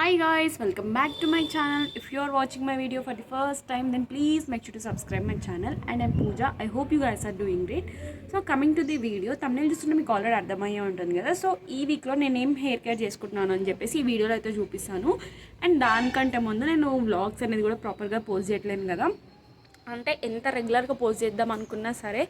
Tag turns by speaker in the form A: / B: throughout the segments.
A: Hi guys, welcome back to my channel. If you are watching my video for the first time, then please make sure to subscribe my channel. And I'm Pooja. I hope you guys are doing great. So coming to the video, thumbnail చూస్తుంటే మీకు already అర్థమయ్యే ఉంటుంది కదా. So ఈ వీక్లో నేనేం hair care చేసుకుంటున్నాను అని చెప్పేసి ఈ వీడియోలో అయితే చూపిస్తాను. అండ్ దానికంటే ముందు నేను వ్లాగ్స్ అనేది కూడా ప్రాపర్గా పోస్ట్ చేయట్లేను కదా. అంటే ఎంత రెగ్యులర్గా పోస్ట్ చేద్దాం అనుకున్నా సరే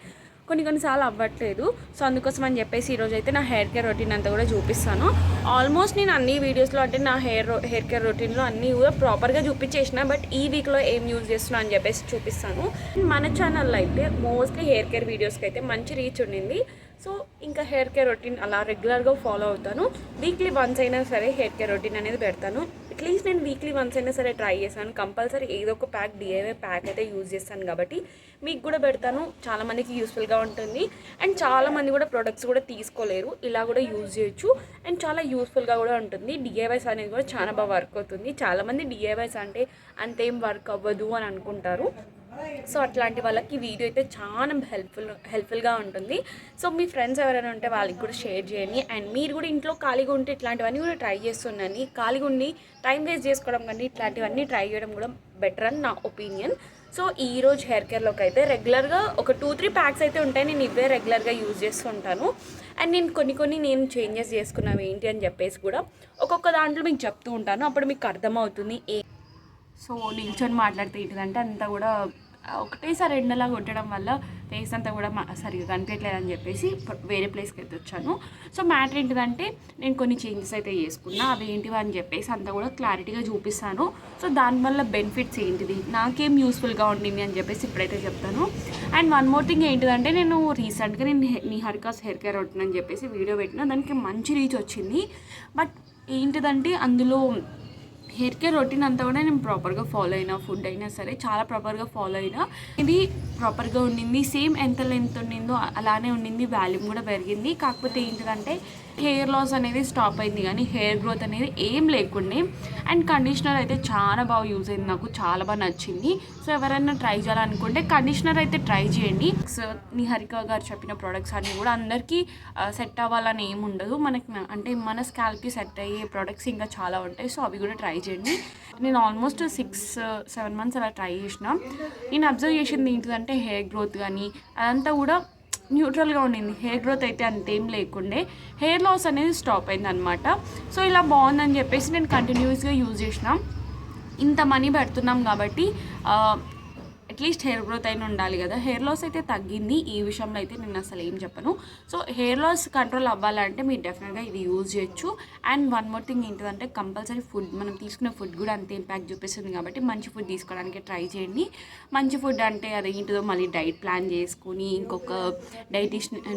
A: కొన్నిసార్లు అవ్వట్లేదు. సో అందుకోసం అని చెప్పేసి ఈరోజు అయితే నా హెయిర్ కేర్ రొటీన్ అంతా కూడా చూపిస్తాను. ఆల్మోస్ట్ నేను అన్ని వీడియోస్లో అంటే నా హెయిర్ కేర్ రొటీన్లో అన్నీ కూడా ప్రాపర్గా చూపించేసిన, బట్ ఈ వీక్లో ఏం యూజ్ చేస్తున్నా అని చెప్పేసి చూపిస్తాను. మన ఛానల్లో అయితే మోస్ట్లీ హెయిర్ కేర్ వీడియోస్కి అయితే మంచి రీచ్ ఉండింది. సో ఇంకా హెయిర్ కేర్ రొటీన్ అలా రెగ్యులర్గా ఫాలో అవుతాను. వీక్లీ వన్స్ అయినా సరే హెయిర్ కేర్ రొటీన్ అనేది పెడతాను. అట్లీస్ట్ నేను వీక్లీ వన్స్ అయినా సరే ట్రై చేశాను. కంపల్సరీ ఏదో ఒక డిఐవై ప్యాక్ అయితే యూజ్ చేస్తాను కాబట్టి మీకు కూడా పెడతాను. చాలామందికి యూస్ఫుల్గా ఉంటుంది. అండ్ చాలామంది కూడా ప్రొడక్ట్స్ కూడా తీసుకోలేరు, ఇలా కూడా యూజ్ చేయొచ్చు. అండ్ చాలా యూస్ఫుల్గా కూడా ఉంటుంది. డిఐవైస్ అనేది కూడా చాలా బాగా వర్క్ అవుతుంది. చాలామంది డిఐవైస్ అంటే అంతేం వర్క్ అవ్వదు అని అనుకుంటారు. సో అట్లాంటి వాళ్ళకి వీడియో అయితే చాలా హెల్ప్ఫుల్గా ఉంటుంది. సో మీ ఫ్రెండ్స్ ఎవరైనా ఉంటే వాళ్ళకి కూడా షేర్ చేయండి. అండ్ మీరు కూడా ఇంట్లో ఖాళీగా ఉంటే ఇట్లాంటివన్నీ కూడా ట్రై చేస్తున్నాను. ఖాళీగా ఉండి టైం వేస్ట్ చేసుకోవడం కానీ ఇట్లాంటివన్నీ ట్రై చేయడం కూడా బెటర్ అని నా ఒపీనియన్. సో ఈరోజు హెయిర్ కేర్లోకి అయితే రెగ్యులర్గా ఒక 2-3 ప్యాక్స్ అయితే ఉంటాయి. నేను ఇవే రెగ్యులర్గా యూజ్ చేస్తుంటాను. అండ్ నేను కొన్ని నేను చేంజెస్ చేసుకున్నాను ఏంటి అని చెప్పేసి కూడా ఒక్కొక్క దాంట్లో మీకు చెప్తూ ఉంటాను. అప్పుడు మీకు అర్థమవుతుంది. సో నిల్చొని మాట్లాడితే ఏంటిదంటే అంతా కూడా ఒకటేసారి ఎండలా కొట్టడం వల్ల ఫేస్ అంతా కూడా సరిగ్గా కనిపించలేదని చెప్పేసి వేరే ప్లేస్కి అయితే వచ్చాను. సో మ్యాటర్ ఏంటిదంటే నేను కొన్ని చేంజెస్ అయితే చేసుకున్నా. అవి ఏంటివి అని చెప్పేసి అంతా కూడా క్లారిటీగా చూపిస్తాను. సో దానివల్ల బెనిఫిట్స్ ఏంటిది, నాకేం యూస్ఫుల్గా ఉండింది అని చెప్పేసి ఇప్పుడైతే చెప్తాను. అండ్ వన్ మోర్ థింగ్ ఏంటిదంటే నేను రీసెంట్గా నిహారికాస్ హెయిర్ కేర్ రొటీన్ అని చెప్పేసి వీడియో పెట్టిన, దానికి మంచి రీచ్ వచ్చింది. బట్ ఏంటిదంటే అందులో హెయిర్ కేర్ రొటీన్ అంతా కూడా నేను ప్రాపర్గా ఫాలో అయినా, ఫుడ్ అయినా సరే చాలా ప్రాపర్గా ఫాలో అయినా. ఇది ప్రాపర్గా ఉండింది. సేమ్ ఎంత లెంత్ ఉండిందో అలానే ఉండింది. వాల్యూమ్ కూడా పెరిగింది. కాకపోతే ఏంటిదంటే హెయిర్ లాస్ అనేది స్టాప్ అయింది, కానీ హెయిర్ గ్రోత్ అనేది ఏం లేకుండే. అండ్ కండిషనర్ అయితే చాలా బాగా యూజ్ అయింది, నాకు చాలా బాగా నచ్చింది. సో ఎవరైనా ట్రై చేయాలనుకుంటే కండిషనర్ అయితే ట్రై చేయండి. సో నిహారిక గారు చెప్పిన ప్రోడక్ట్స్ అన్నీ కూడా అందరికీ సెట్ అవ్వాలని ఏమి ఉండదు. మనకి అంటే మన స్కాల్ప్కి సెట్ అయ్యే ప్రోడక్ట్స్ ఇంకా చాలా ఉంటాయి. సో అవి కూడా ట్రై చేయండి. నేను ఆల్మోస్ట్ 6-7 మంత్స్ అలా ట్రై చేసిన. నేను అబ్జర్వ్ చేసింది ఏంటిదంటే హెయిర్ గ్రోత్ కానీ అదంతా కూడా న్యూట్రల్గా ఉండింది. హెయిర్ గ్రోత్ అయితే అంతేం లేకుండే. హెయిర్ లాస్ అనేది స్టాప్ అయింది అనమాట. సో ఇలా బాగుందని చెప్పేసి నేను కంటిన్యూస్గా యూజ్ చేసిన. ఇంత మనీ పెడుతున్నాం కాబట్టి అట్లీస్ట్ హెయిర్ గ్రోత్ అయినా ఉండాలి కదా. హెయిర్ లాస్ అయితే తగ్గింది. ఈ విషయంలో అయితే నేను అసలు ఏం చెప్పను. సో హెయిర్ లాస్ కంట్రోల్ అవ్వాలంటే మీరు డెఫినెట్గా ఇది యూజ్ చేయొచ్చు. అండ్ వన్ మోర్ థింగ్ ఏంటిదంటే కంపల్సరీ ఫుడ్, మనం తీసుకునే ఫుడ్ కూడా అంతే ఇంపాక్ట్ చూపిస్తుంది కాబట్టి మంచి ఫుడ్ తీసుకోవడానికి ట్రై చేయండి. మంచి ఫుడ్ అంటే అది ఏంటిదో మళ్ళీ డైట్ ప్లాన్ చేసుకుని ఇంకొక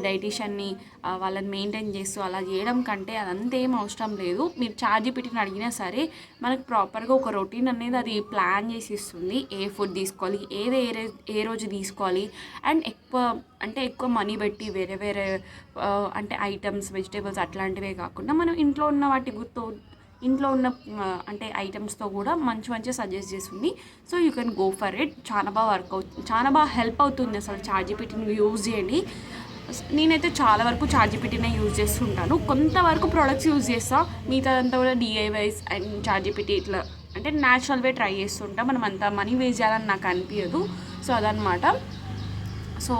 A: డైటీషియన్ని వాళ్ళని మెయింటైన్ చేస్తూ అలా చేయడం కంటే అదంతా ఏం అవసరం లేదు. మీరు చార్జీపీటీని అడిగినా సరే మనకు ప్రాపర్గా ఒక రొటీన్ అనేది అది ప్లాన్ చేసి ఇస్తుంది. ఏ ఫుడ్ తీసుకోవాలి, ఏ రోజు తీసుకోవాలి. అండ్ ఎక్కువ మనీ పెట్టి వేరే అంటే ఐటమ్స్, వెజిటేబుల్స్ అట్లాంటివే కాకుండా మనం ఇంట్లో ఉన్న అంటే ఐటమ్స్తో కూడా మంచి సజెస్ట్ చేస్తుంది. So you can go for it. చాలా బాగా వర్క్ అవుతుంది, చాలా బాగా హెల్ప్ అవుతుంది. అసలు చార్జీపీటీని యూజ్ చేయండి. నేనైతే చాలా వరకు చార్జీపీటీనే యూజ్ చేస్తుంటాను. కొంతవరకు ప్రోడక్ట్స్ యూజ్ చేస్తాను. మిగతాదంతా కూడా డిఐవైస్ అండ్ చార్జీపీటీ ఇట్లా అంటే న్యాచురల్ వే ట్రై చేస్తుంటా. మనం అంత మనీ వేస్ట్ చేయాలని నాకు అనిపించదు. సో అదనమాట. సో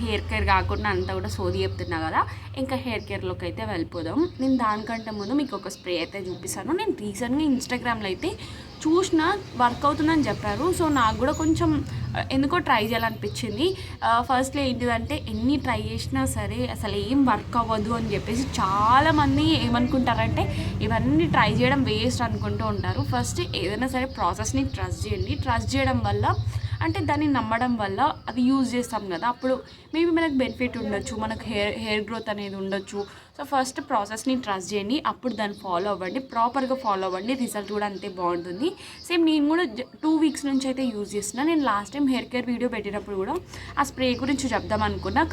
A: హెయిర్ కేర్ కాకుండా అంతా కూడా సోది చెప్తున్నా కదా, ఇంకా హెయిర్ కేర్లోకి అయితే వెళ్ళిపోదాం. నేను దానికంటే ముందు మీకు ఒక స్ప్రే అయితే చూపిస్తాను. నేను రీసెంట్గా ఇన్స్టాగ్రామ్లో అయితే చూసిన, వర్క్ అవుతుందని చెప్పారు. సో నాకు కూడా కొంచెం ఎందుకో ట్రై చేయాలనిపించింది. ఫస్ట్లో ఏంటిదంటే ఎన్ని ట్రై చేసినా సరే అసలు ఏం వర్క్ అవ్వదు అని చెప్పేసి చాలామంది ఏమనుకుంటారంటే ఇవన్నీ ట్రై చేయడం వేస్ట్ అనుకుంటూ ఉంటారు. ఫస్ట్ ఏదైనా సరే ప్రాసెస్ని ట్రస్ట్ చేయండి. ట్రస్ట్ చేయడం వల్ల అంటే దాన్ని నమ్మడం వల్ల అది యూజ్ చేస్తాం కదా, అప్పుడు మేబీ మనకు బెనిఫిట్ ఉండొచ్చు, మనకు హెయిర్ గ్రోత్ అనేది ఉండొచ్చు. సో ఫస్ట్ ప్రాసెస్ని ట్రస్ట్ చేయండి, అప్పుడు దాన్ని ఫాలో అవ్వండి, ప్రాపర్గా ఫాలో అవ్వండి. రిజల్ట్ కూడా అంతే బాగుంటుంది. సేమ్ నేను కూడా 2 వీక్స్ నుంచి అయితే యూజ్ చేస్తున్నా. నేను last time hair care video పెట్టినప్పుడు కూడా ఆ స్ప్రే గురించి చెప్దాం అనుకున్నా,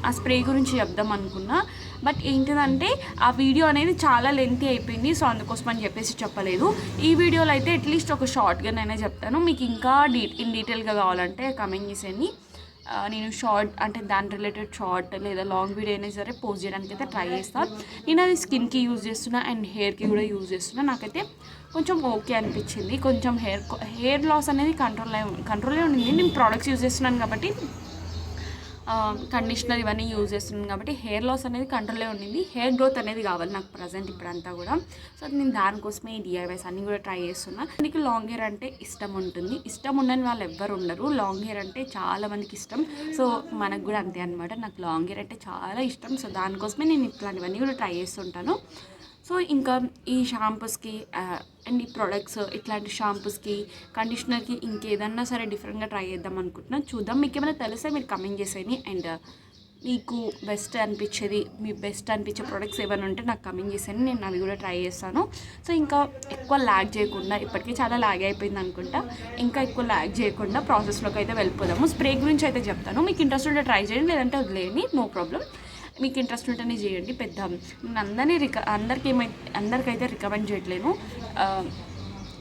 A: ఆ స్ప్రే గురించి చెప్దాం అనుకున్నా. బట్ ఏంటిదంటే ఆ వీడియో అనేది చాలా లెంతీ అయిపోయింది. సో అందుకోసం అని చెప్పేసి చెప్పలేదు. ఈ వీడియోలో అయితే అట్లీస్ట్ ఒక షార్ట్గానైనా చెప్తాను. మీకు ఇంకా ఇన్ డీటెయిల్గా కావాలంటే కమెంట్ చేసేయండి. నేను షార్ట్ అంటే దాని రిలేటెడ్ షార్ట్ లేదా లాంగ్ వీడియో అయినా సరే పోస్ట్ చేయడానికి అయితే ట్రై చేస్తాను. నేను అది స్కిన్కి యూజ్ చేస్తున్నా అండ్ హెయిర్కి కూడా యూజ్ చేస్తున్నా. నాకైతే కొంచెం ఓకే అనిపించింది. కొంచెం హెయిర్ లాస్ అనేది కంట్రోల్లో ఉండింది. నేను ప్రోడక్ట్స్ యూజ్ చేస్తున్నాను కాబట్టి, కండిషనర్ ఇవన్నీ యూజ్ చేస్తున్నాను కాబట్టి హెయిర్ లాస్ అనేది కంట్రోల్లో ఉండింది. హెయిర్ గ్రోత్ అనేది కావాలి నాకు ప్రజెంట్ ఇప్పుడంతా కూడా. సో నేను దానికోసమే ఈ డిఐవైస్ అన్నీ కూడా ట్రై చేస్తున్నా. నీకు లాంగ్ హెయిర్ అంటే ఇష్టం ఉంటుంది. ఇష్టం ఉండని వాళ్ళు ఎవ్వరు ఉండరు. లాంగ్ హెయిర్ అంటే చాలా మందికి ఇష్టం. సో మనకు కూడా అంతే అనమాట. నాకు లాంగ్ హెయిర్ అంటే చాలా ఇష్టం. సో దానికోసమే నేను ఇట్లాంటివన్నీ కూడా ట్రై చేస్తుంటాను. సో ఇంకా ఈ షాంపూస్కి అండ్ ఈ ప్రొడక్ట్స్ ఇట్లాంటి షాంపూస్కి కండిషనర్కి ఇంకేదన్నా సరే డిఫరెంట్గా ట్రై చేద్దాం అనుకుంటున్నాను. చూద్దాం. మీకు ఏమైనా తెలిస్తే మీరు కమెంట్ చేసేయండి. అండ్ మీకు బెస్ట్ అనిపించేది, మీ బెస్ట్ అనిపించే ప్రొడక్ట్స్ ఏమైనా ఉంటే నాకు కమెంట్ చేసేయండి. నేను అవి కూడా ట్రై చేస్తాను. సో ఇంకా ఎక్కువ ల్యాగ్ చేయకుండా, ఇప్పటికీ చాలా ల్యాగ్ అయిపోయింది అనుకుంటా, ఇంకా ఎక్కువ ల్యాగ్ చేయకుండా ప్రాసెస్లోకి అయితే వెళ్ళిపోదాము. స్ప్రే గురించి అయితే చెప్తాను. మీకు ఇంట్రెస్ట్ ఉంటే ట్రై చేయండి, లేదంటే వదిలేయండి, నో ప్రాబ్లం. మీకు ఇంట్రెస్ట్ ఉంటేనే చేయండి. పెద్ద నేను అందరికైతే రికమెండ్ చేయట్లేను.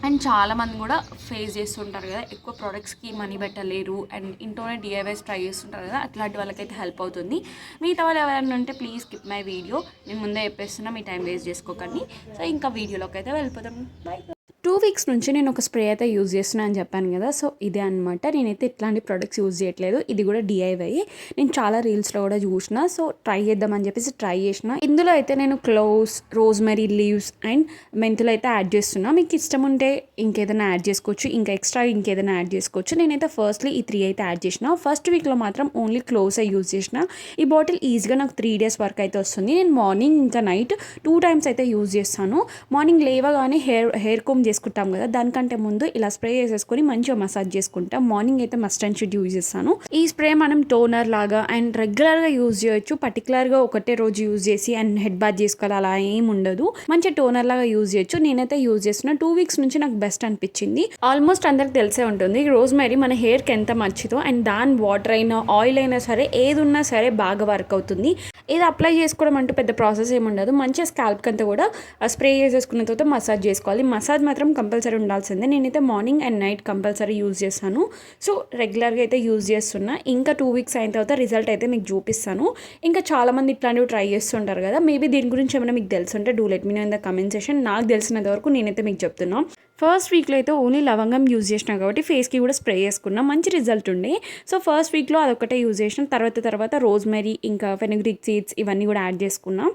A: అండ్ చాలామంది కూడా ఫేస్ చేస్తుంటారు కదా, ఎక్కువ ప్రోడక్ట్స్కి మనీ పెట్టలేరు అండ్ ఇంట్లోనే డిఐవైస్ ట్రై చేస్తుంటారు కదా, అట్లాంటి వాళ్ళకైతే హెల్ప్ అవుతుంది. మిగతా వాళ్ళు ఎవరైనా ఉంటే ప్లీజ్ స్కిప్ మై వీడియో. నేను ముందే చెప్పేస్తున్నా, మీ టైం వేస్ట్ చేసుకోకండి. సో ఇంకా వీడియోలోకి అయితే వెళ్ళిపోతాం. బై. 2 వీక్స్ నుంచి నేను ఒక స్ప్రే అయితే యూజ్ చేస్తున్నా అని చెప్పాను కదా. సో ఇదే అనమాట. నేనైతే ఇట్లాంటి ప్రొడక్ట్స్ యూజ్ చేయట్లేదు. ఇది కూడా డిఐవై. నేను చాలా రీల్స్లో కూడా చూసిన. సో ట్రై చేద్దామని చెప్పేసి ట్రై చేసిన. ఇందులో అయితే నేను క్లోవ్స్, రోజ్మెరీ లీవ్స్ అండ్ మెంతులు అయితే యాడ్ చేస్తున్నా. మీకు ఇష్టం ఉంటే ఇంకేదైనా యాడ్ చేసుకోవచ్చు, ఇంకా ఎక్స్ట్రా ఇంకేదైనా యాడ్ చేసుకోవచ్చు. నేనైతే ఫస్ట్లీ ఈ 3 అయితే యాడ్ చేసిన. ఫస్ట్ వీక్లో మాత్రం ఓన్లీ క్లోవ్స్ యూజ్ చేసిన. ఈ బాటిల్ ఈజీగా నాకు 3 days వరకు అయితే వస్తుంది. నేను మార్నింగ్ ఇంకా నైట్ 2 times అయితే యూజ్ చేస్తాను. మార్నింగ్ లేవగానే హెయిర్ కోమ్ చేసుకుంటాం కదా, దానికంటే ముందు ఇలా స్ప్రే చేసేసుకొని మంచిగా మసాజ్ చేసుకుంటాం. మార్నింగ్ అయితే మస్ట్ అండ్ షుడ్ యూజ్ చేస్తాను. ఈ స్ప్రే మనం టోనర్ లాగా అండ్ రెగ్యులర్గా యూజ్ చేయొచ్చు. పర్టికులర్గా ఒకటే రోజు యూజ్ చేసి అండ్ హెడ్ బాత్ చేసుకోవాలి అలా ఏం ఉండదు. మంచి టోనర్ లాగా యూజ్ చేయొచ్చు. నేనైతే యూజ్ చేస్తున్నా. 2 weeks నుంచి నాకు బెస్ట్ అనిపించింది. ఆల్మోస్ట్ అందరికి తెలిసే ఉంటుంది రోజ్మెరీ మన హెయిర్కి ఎంత మంచిదో. అండ్ దాని వాటర్ అయినా ఆయిల్ అయినా సరే ఏది ఉన్నా సరే బాగా వర్క్ అవుతుంది. ఇది అప్లై చేసుకోవడం అంటూ పెద్ద ప్రాసెస్ ఏమి ఉండదు. మంచిగా స్కాల్ప్కి అంతా కూడా స్ప్రే చేసేసుకున్న తర్వాత మసాజ్ చేసుకోవాలి. మసాజ్ మాత్రం కంపల్సరీ ఉండాల్సిందే. నేనైతే morning and night compulsory use చేస్తాను. సో రెగ్యులర్గా అయితే యూజ్ చేస్తున్నా. ఇంకా 2 weeks అయిన తర్వాత రిజల్ట్ అయితే మీకు చూపిస్తాను. ఇంకా చాలామంది ఇట్లాంటివి ట్రై చేస్తుంటారు కదా, మేబీ దీని గురించి ఏమైనా మీకు తెలుసుంటే do let me know in the comment section. నాకు తెలిసినంత వరకు నేనైతే మీకు చెప్తున్నా. ఫస్ట్ వీక్లో అయితే ఓన్లీ లవంగం యూజ్ చేసినా కాబట్టి ఫేస్కి కూడా స్ప్రే చేసుకున్నా, మంచి రిజల్ట్ ఉండే. సో ఫస్ట్ వీక్లో అదొకటే యూజ్ చేసిన. తర్వాత రోజ్మెరీ ఇంకా ఫెనుగ్రీక్ సీడ్స్ ఇవన్నీ కూడా యాడ్ చేసుకున్నా.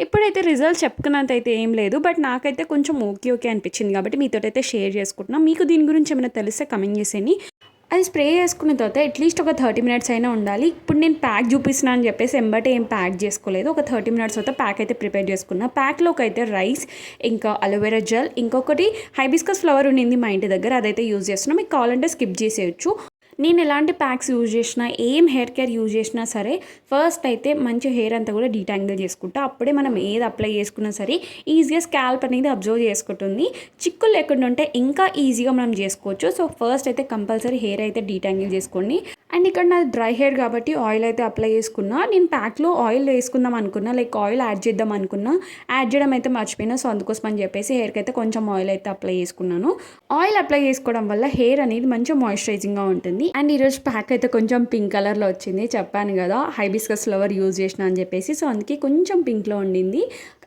A: ఇప్పుడైతే రిజల్ట్స్ చెప్పుకున్నంత అయితే ఏం లేదు, బట్ నాకైతే కొంచెం ఓకే అనిపించింది కాబట్టి మీతో అయితే షేర్ చేసుకుంటున్నా. మీకు దీని గురించి ఏమైనా తెలిస్తే కమెంట్ చేసేయండి. అది స్ప్రే చేసుకున్న తర్వాత అట్లీస్ట్ ఒక 30 minutes అయినా ఉండాలి. ఇప్పుడు నేను ప్యాక్ చూపిస్తున్నా అని చెప్పేసి ఎంబటే ఏం ప్యాక్ చేసుకోలేదు. ఒక 30 minutes తర్వాత ప్యాక్ అయితే ప్రిపేర్ చేసుకున్నా. ప్యాక్లోకి అయితే రైస్, ఇంకా అలోవెరా జెల్, ఇంకొకటి హైబిస్కస్ ఫ్లవర్ ఉండింది మా ఇంటి దగ్గర, అదైతే యూజ్ చేస్తున్నా. మీకు కావాలంటే స్కిప్ చేసేయచ్చు. నేను ఎలాంటి ప్యాక్స్ యూజ్ చేసినా, ఏం హెయిర్ కేర్ యూజ్ చేసినా సరే ఫస్ట్ అయితే మంచి హెయిర్ అంతా కూడా డీటాంగిల్ చేసుకుంటా. అప్పుడే మనం ఏది అప్లై చేసుకున్నా సరే ఈజీగా స్కాల్ప్ అనేది అబ్జర్వ్ చేసుకుంటుంది. చిక్కులు లేకుండా ఉంటే ఇంకా ఈజీగా మనం చేసుకోవచ్చు. సో ఫస్ట్ అయితే కంపల్సరీ హెయిర్ అయితే డీటాంగిల్ చేసుకోండి. అండ్ ఇక్కడ నాది డ్రై హెయిర్ కాబట్టి ఆయిల్ అయితే అప్లై చేసుకున్నా. నేను ప్యాక్లో ఆయిల్ వేసుకుందాం అనుకున్నా, లైక్ ఆయిల్ యాడ్ చేద్దాం అనుకున్నా, యాడ్ చేయడం అయితే మర్చిపోయినా. సో అందుకోసం అని చెప్పేసి హెయిర్కి అయితే కొంచెం ఆయిల్ అయితే అప్లై చేసుకున్నాను. ఆయిల్ అప్లై చేసుకోవడం వల్ల హెయిర్ అనేది మంచిగా మాయిశ్చరైజింగ్గా ఉంటుంది. అండ్ ఈరోజు ప్యాక్ అయితే కొంచెం పింక్ కలర్లో వచ్చింది. చెప్పాను కదా హైబిస్కస్ ఫ్లవర్ యూజ్ చేసిన అని చెప్పేసి, సో అందుకే కొంచెం పింక్లో ఉండింది.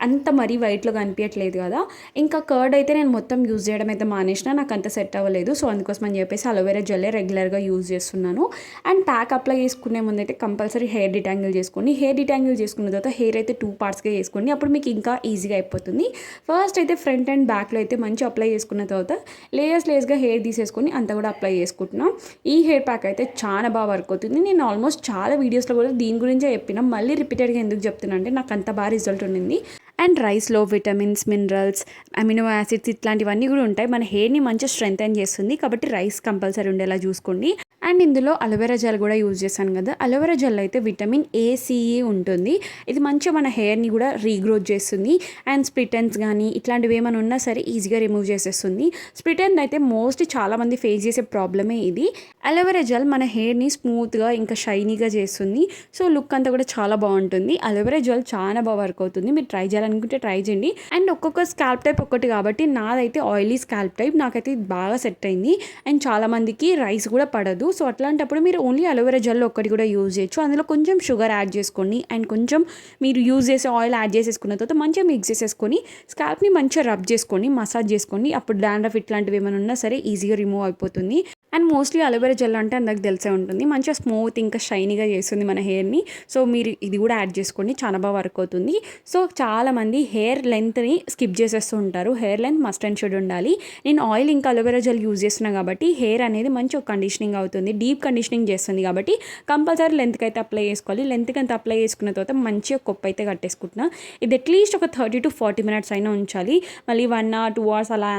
A: అంత మరీ వైట్లో కనిపించట్లేదు కదా. ఇంకా కర్డ్ అయితే నేను మొత్తం యూజ్ చేయడం అయితే మానేసిన, నాకు అంత సెట్ అవ్వలేదు. సో అందుకోసం అని చెప్పేసి అలోవెరా జెల్లే రెగ్యులర్గా యూజ్ చేస్తున్నాను. అండ్ ప్యాక్ అప్లై చేసుకునే ముందు అయితే కంపల్సరీ హెయిర్ డిటాంగిల్ చేసుకోండి. హెయిర్ డిటాంగిల్ చేసుకున్న తర్వాత హెయిర్ అయితే 2 partsగా చేసుకోండి. అప్పుడు మీకు ఇంకా ఈజీగా అయిపోతుంది. ఫస్ట్ అయితే ఫ్రంట్ అండ్ బ్యాక్లో అయితే మంచి అప్లై చేసుకున్న తర్వాత లేయర్స్గా హెయిర్ తీసేసుకొని అంతా కూడా అప్లై చేసుకుంటున్నాం. ఈ హెయిర్ ప్యాక్ అయితే చాలా బాగా వర్క్ అవుతుంది. నేను ఆల్మోస్ట్ చాలా వీడియోస్లో కూడా దీని గురించే చెప్పినా, మళ్ళీ రిపీటెడ్గా ఎందుకు చెప్తున్నా అంటే నాకు అంత బాగా రిజల్ట్ ఉండింది. అండ్ రైస్లో విటమిన్స్, మినరల్స్, అమినో యాసిడ్స్ ఇట్లాంటివన్నీ కూడా ఉంటాయి. మన హెయిర్ని మంచిగా స్ట్రెంథెన్ చేస్తుంది కాబట్టి రైస్ కంపల్సరీ ఉండేలా చూసుకోండి. అండ్ ఇందులో అలోవెరా జెల్ కూడా యూజ్ చేశాను కదా. అలోవెరా జెల్ అయితే విటమిన్ ACE ఉంటుంది. ఇది మంచిగా మన హెయిర్ని కూడా రీగ్రోత్ చేస్తుంది. అండ్ స్ప్లిట్ ఎండ్స్ కానీ ఇట్లాంటివి ఏమైనా ఉన్నా సరే ఈజీగా రిమూవ్ చేసేస్తుంది. స్ప్లిట్ ఎండ్ అయితే మోస్ట్లీ చాలామంది ఫేస్ చేసే ప్రాబ్లమే ఇది. అలోవెరా జెల్ మన హెయిర్ని స్మూత్గా ఇంకా షైనీగా చేస్తుంది. సో లుక్ అంతా కూడా చాలా బాగుంటుంది. అలోవెరా జెల్ చాలా బాగా వర్క్ అవుతుంది. మీరు ట్రై చేయాలనుకుంటే ట్రై చేయండి. అండ్ ఒక్కొక్క స్కాల్ప్ టైప్ ఒకటి కాబట్టి నాదైతే ఆయిలీ స్కాల్ప్ టైప్, నాకైతే బాగా సెట్ అయింది. అండ్ చాలామందికి రైస్ కూడా పడదు. సో అట్లాంటప్పుడు మీరు ఓన్లీ అలోవెరా జెల్ ఒక్కటి కూడా యూజ్ చేయొచ్చు. అందులో కొంచెం షుగర్ యాడ్ చేసుకోండి అండ్ కొంచెం మీరు యూజ్ చేసే ఆయిల్ యాడ్ చేసేసుకున్న తర్వాత మంచిగా మిక్స్ చేసేసుకొని స్కాల్ప్ని మంచిగా రబ్ చేసుకోండి, మసాజ్ చేసుకోండి. అప్పుడు డాండ్రఫ్ ఇట్లాంటివి ఏమైనా ఉన్నా సరే ఈజీగా రిమూవ్ అయిపోతుంది. అండ్ మోస్ట్లీ అలోవెరా జెల్ అంటే అందరికి తెలిసే ఉంటుంది, మంచిగా స్మూత్ ఇంకా షైనీగా చేస్తుంది మన హెయిర్ని. సో మీరు ఇది కూడా యాడ్ చేసుకోండి, చాలా బాగా వర్క్ అవుతుంది. సో చాలామంది హెయిర్ లెంత్ని స్కిప్ చేసేస్తూ ఉంటారు. Hair length must and should ఉండాలి. నేను ఆయిల్ ఇంకా అలోవెరా జెల్ యూజ్ చేస్తున్నాను కాబట్టి హెయిర్ అనేది మంచి కండిషనింగ్ అవుతుంది, డీప్ కండిషనింగ్ చేస్తుంది కాబట్టి కంపల్సరీ లెంత్కి అయితే అప్లై చేసుకోవాలి. లెంత్కి అంతా అప్లై చేసుకున్న తర్వాత మంచిగా కొప్పు అయితే కట్టేసుకుంటున్నా. ఇది అట్లీస్ట్ ఒక 30 to 40 minutes అయినా ఉంచాలి. మళ్ళీ 1 hour 2 hours అలా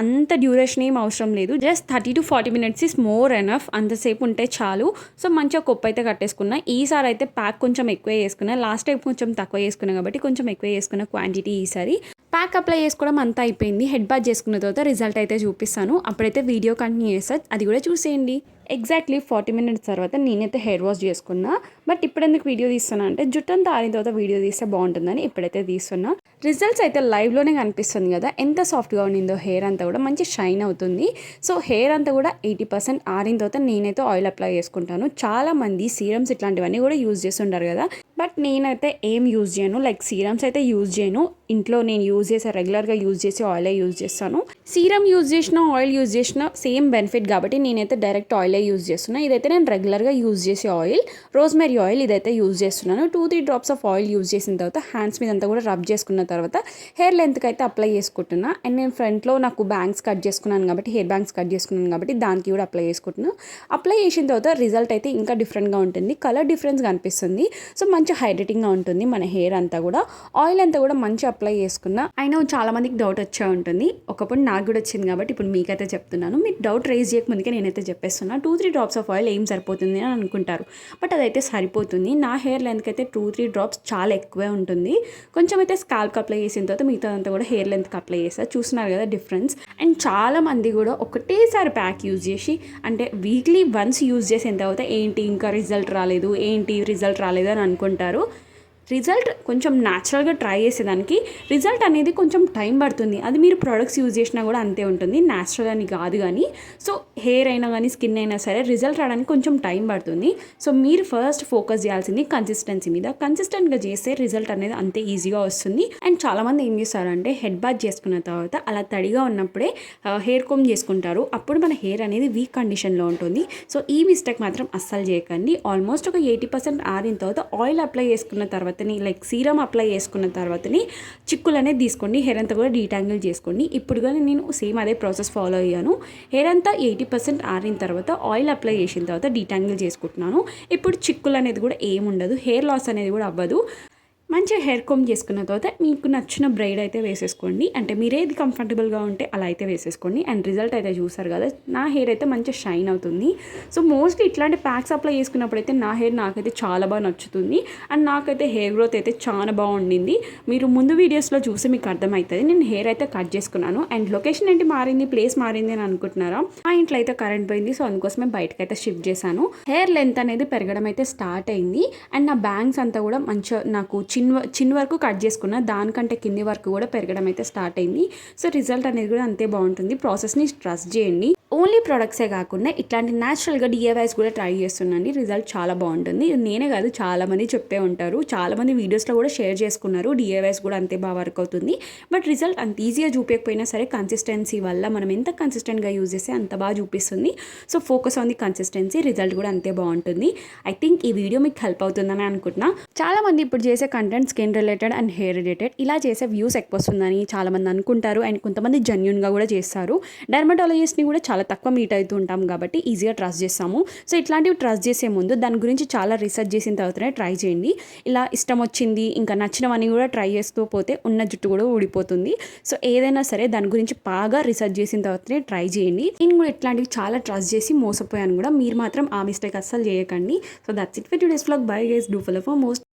A: అంత డ్యూరేషన్ ఏం అవసరం లేదు. Just 30 to 40 minutes is more enough. అంతసేపు ఉంటే చాలు. సో మంచిగా కొప్పు అయితే కట్టేసుకున్నా. ఈసారి అయితే ప్యాక్ కొంచెం ఎక్కువ వేసుకున్నా, లాస్ట్ టైం కొంచెం తక్కువ వేసుకున్నా కాబట్టి కొంచెం ఎక్కువ వేసుకున్న క్వాంటిటీ. ఈసారి ప్యాక్ అప్లై చేసుకోవడం అంతా అయిపోయింది. హెడ్ బాత్ చేసుకున్న తర్వాత రిజల్ట్ అయితే చూపిస్తాను. అప్పుడైతే వీడియో కంటిన్యూ చేస్తా, అది కూడా చూసేయండి. ఎగ్జాక్ట్లీ 40 minutes తర్వాత నేనైతే హెయిర్ వాష్ చేసుకున్నా. బట్ ఇప్పుడు ఎందుకు వీడియో తీస్తున్నా అంటే జుట్టంతా ఆరిన తర్వాత వీడియో తీస్తే బాగుంటుందని ఇప్పుడైతే తీస్తున్నా. రిజల్ట్స్ అయితే లైవ్లోనే కనిపిస్తుంది కదా, ఎంత సాఫ్ట్గా ఉండిందో హెయిర్ అంతా కూడా మంచి షైన్ అవుతుంది. సో హెయిర్ అంతా కూడా 80% ఆరిన తర్వాత నేనైతే ఆయిల్ అప్లై చేసుకుంటాను. చాలామంది సీరమ్స్ ఇట్లాంటివన్నీ కూడా యూజ్ చేస్తుంటారు కదా, బట్ నేనైతే ఏం యూజ్ చేయను. లైక్ సీరమ్స్ అయితే యూజ్ చేయను. ఇంట్లో నేను యూజ్ చేసే రెగ్యులర్గా యూజ్ చేసే ఆయిలే యూజ్ చేస్తాను. సీరమ్ యూజ్ చేసిన ఆయిల్ యూజ్ చేసిన సేమ్ బెనిఫిట్ కాబట్టి నేనైతే డైరెక్ట్ ఆయిలే యూజ్ చేస్తున్నాను. ఇదైతే నేను రెగ్యులర్గా యూజ్ చేసే ఆయిల్, రోజ్మెరీ ఆయిల్ ఇదైతే యూజ్ చేస్తున్నాను. 2-3 drops ఆఫ్ ఆయిల్ యూజ్ చేసిన తర్వాత హ్యాండ్స్ మీద అంతా కూడా రబ్ చేసుకున్న తర్వాత హెయిర్ లెంత్కి అయితే అప్లై చేసుకుంటున్నా. అండ్ నేను ఫ్రంట్లో నాకు బ్యాంగ్స్ కట్ చేసుకున్నాను కాబట్టి, హెయిర్ బ్యాంగ్స్ కట్ చేసుకున్నాను కాబట్టి దానికి కూడా అప్లై చేసుకుంటున్నాను. అప్లై చేసిన తర్వాత రిజల్ట్ అయితే ఇంకా డిఫరెంట్గా ఉంటుంది, కలర్ డిఫరెన్స్ కనిపిస్తుంది. సో మంచి హైడ్రేటింగ్గా ఉంటుంది మన హెయిర్ అంతా కూడా. ఆయిల్ అంతా కూడా మంచి అప్లై చేసుకున్నా. అయినా చాలా మందికి డౌట్ వచ్చే ఉంటుంది, ఒకప్పుడు నాకు కూడా వచ్చింది కాబట్టి ఇప్పుడు మీకైతే చెప్తున్నాను. మీరు డౌట్ రైజ్ చేయకముందుకే నేనైతే చెప్పేస్తున్నా. 2-3 drops ఆఫ్ ఆయిల్ ఏం సరిపోతుంది అని అనుకుంటారు, బట్ అదైతే సరిపోతుంది. నా హెయిర్ లెంత్కి అయితే 2-3 drops చాలా ఎక్కువే ఉంటుంది. కొంచెం అయితే స్కాల్ప్కి అప్లై చేసిన తర్వాత మిగతాదంతా కూడా హెయిర్ లెంత్కి అప్లై చేస్తారు. చూస్తున్నారు కదా డిఫరెన్స్. అండ్ చాలా మంది కూడా ఒకటేసారి ప్యాక్ యూజ్ చేసి, అంటే వీక్లీ వన్స్ యూజ్ చేసిన తర్వాత ఏంటి ఇంకా రిజల్ట్ రాలేదు అని అనుకుంటారు. రిజల్ట్ కొంచెం న్యాచురల్గా ట్రై చేసేదానికి రిజల్ట్ అనేది కొంచెం టైం పడుతుంది. అది మీరు ప్రొడక్ట్స్ యూజ్ చేసినా కూడా అంతే ఉంటుంది, న్యాచురల్ అని కాదు. కానీ సో హెయిర్ అయినా కానీ స్కిన్ అయినా సరే రిజల్ట్ రావడానికి కొంచెం టైం పడుతుంది. సో మీరు ఫస్ట్ ఫోకస్ చేయాల్సింది కన్సిస్టెన్సీ మీద. కన్సిస్టెంట్గా చేస్తే రిజల్ట్ అనేది అంతే ఈజీగా వస్తుంది. అండ్ చాలామంది ఏం చేస్తారంటే హెడ్ బాత్ చేసుకున్న తర్వాత అలా తడిగా ఉన్నప్పుడే హెయిర్ కోమ్ చేసుకుంటారు. అప్పుడు మన హెయిర్ అనేది వీక్ కండిషన్లో ఉంటుంది. సో ఈ మిస్టేక్ మాత్రం అస్సలు చేయకండి. ఆల్మోస్ట్ ఒక 80% ఆరిన తర్వాత ఆయిల్ అప్లై చేసుకున్న తర్వాత లైక్ సీరం అప్లై చేసుకున్న తర్వాతని చిక్కులు అనేది తీసుకోండి, హెయిర్ అంతా కూడా డీటాంగిల్ చేసుకోండి. ఇప్పుడు కానీ నేను సేమ్ అదే ప్రాసెస్ ఫాలో అయ్యాను. హెయిర్ అంతా 80% ఆరిన తర్వాత ఆయిల్ అప్లై చేసిన తర్వాత డీటాంగిల్ చేసుకుంటున్నాను. ఇప్పుడు చిక్కులు అనేది కూడా ఏముండదు, హెయిర్ లాస్ అనేది కూడా అవ్వదు. మంచిగా హెయిర్ కోమ్ చేసుకున్న తర్వాత మీకు నచ్చిన బ్రైడ్ అయితే వేసేసుకోండి. అంటే మీరేది కంఫర్టబుల్గా ఉంటే అలా అయితే వేసేసుకోండి. అండ్ రిజల్ట్ అయితే చూసారు కదా, నా హెయిర్ అయితే మంచిగా షైన్ అవుతుంది. సో మోస్ట్లీ ఇట్లాంటి ప్యాక్స్ అప్లై చేసుకున్నప్పుడు అయితే నా హెయిర్ నాకైతే చాలా బాగా నచ్చుతుంది. అండ్ నాకైతే హెయిర్ గ్రోత్ అయితే చాలా బాగుండింది. మీరు ముందు వీడియోస్లో చూసి మీకు అర్థమవుతుంది. నేను హెయిర్ అయితే కట్ చేసుకున్నాను. అండ్ లొకేషన్ ఏంటి మారింది, ప్లేస్ మారింది అని అనుకుంటున్నారా? మా ఇంట్లో అయితే కరెంట్ పోయింది, సో అందుకోసమే బయటకు అయితే షిఫ్ట్ చేశాను. హెయిర్ లెంత్ అనేది పెరగడం అయితే స్టార్ట్ అయింది. అండ్ నా బ్యాంగ్స్ అంతా కూడా మంచిగా నాకు చిన్న వరకు కట్ చేసుకున్నా, దానికంటే కింది వరకు కూడా పెరగడం అయితే స్టార్ట్ అయింది. సో రిజల్ట్ అనేది కూడా అంతే బాగుంటుంది. ప్రాసెస్ని ట్రస్ట్ చేయండి. ఓన్లీ ప్రొడక్ట్సే కాకుండా ఇట్లాంటి న్యాచురల్గా డిఐవైస్ కూడా ట్రై చేస్తున్నాండి. రిజల్ట్ చాలా బాగుంటుంది. ఇది నేనే కాదు, చాలామంది చెప్పే ఉంటారు, చాలామంది వీడియోస్లో కూడా షేర్ చేసుకున్నారు. డిఐవైస్ కూడా అంతే బాగా వర్క్ అవుతుంది. బట్ రిజల్ట్ అంత ఈజీగా చూపించకపోయినా సరే కన్సిస్టెన్సీ వల్ల మనం ఎంత కన్సిస్టెంట్గా యూజ్ చేస్తే అంత బాగా చూపిస్తుంది. So focus on the consistency, result కూడా అంతే బాగుంటుంది. ఐ థింక్ ఈ వీడియో మీకు హెల్ప్ అవుతుందని అనుకుంటున్నా. చాలామంది ఇప్పుడు చేసే content skin related and hair related, ఇలా చేసే వ్యూస్ ఎక్కువ వస్తుందని చాలామంది అనుకుంటారు. అండ్ కొంతమంది జెన్యూన్గా కూడా చేస్తారు. డెర్మటాలజిస్ట్ని కూడా చాలా తక్కువ మీట్ అవుతూ ఉంటాం కాబట్టి ఈజీగా ట్రస్ట్ చేస్తాము. సో ఇట్లాంటివి ట్రస్ట్ చేసే ముందు దాని గురించి చాలా రీసెర్చ్ చేసిన తర్వాతనే ట్రై చేయండి. ఇలా ఇష్టం వచ్చింది ఇంకా నచ్చినవన్నీ కూడా ట్రై చేస్తూ పోతే ఉన్న జుట్టు కూడా ఊడిపోతుంది. సో ఏదైనా సరే దాని గురించి బాగా రీసెర్చ్ చేసిన తర్వాతనే ట్రై చేయండి. నేను కూడా ఇట్లాంటివి చాలా ట్రస్ట్ చేసి మోసపోయాను కూడా. మీరు మాత్రం ఆ మిస్టేక్ అస్సలు చేయకండి. So that's it for today's vlog. Bye guys, do follow for most